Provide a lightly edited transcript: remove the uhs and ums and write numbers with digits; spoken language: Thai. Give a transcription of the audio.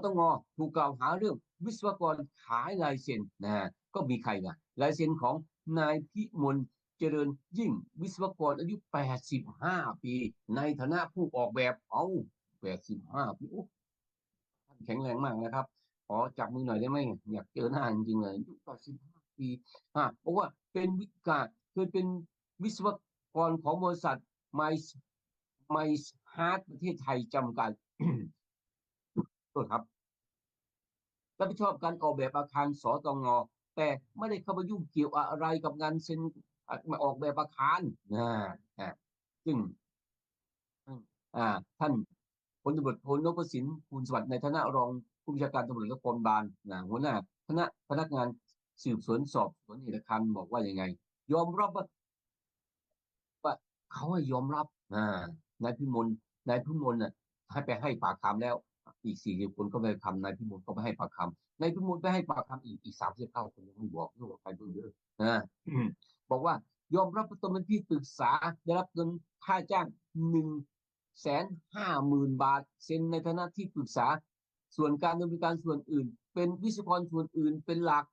ตงถูกกล่าวหาเรื่องวิศวกรขายลายเซ็นนะฮะก็มีใครนะลายเซ็นของนายพิมลเจริญยิ่งวิศวกรอายุ85ปีในฐานะผู้ออกแบบ85ปีโอ้ท่านแข็งแรงมากนะครับขอจับมือหน่อยได้ไหมอยากเจอหน้าจริงๆเลยอายุ85 ปีบอกว่าเป็นวิกาเคยเป็นวิศวกรของบริษัทไมซ์ไมซ์ฮาร์ดประเทศไทยจำกัดโทษครับรับผิดชอบการออกแบบอาคารสตงแต่ไม่ได้เข้าไปยุ่งเกี่ยวอะไรกับงานเซ็นมาออกแบบอาคารนะอ่าซึ่งอ่าท่านพลตำรวจโทนพสินพูลสวัสดิ์ในฐานะรองผู้บัญชาการตำรวจนครบาลหัวหน้าคณะพนักงานสืบสวนสอบสวนเหตุการณ์บอกว่ายังไงยอมรับว่าเขาให้ยอมรับนายพิมลนายพิมลน่ะให้ไปให้ปากคำแล้วอีก40 คนก็ไปคำนายพิมลก็ไปให้ปากคำนายพิมลไปให้ปากคำอีก39 คนยังไม่บอกเรื่องใครเพิ่งเยอะนะบอกว่ายอมรับว่าตนเป็นที่ปรึกษาได้รับเงินค่าจ้าง150,000 บาทเซ็นในฐานะที่ปรึกษาส่วนการดำเนินการส่วนอื่นเป็นวิศวกรส่วนอื่นเป็นหลัก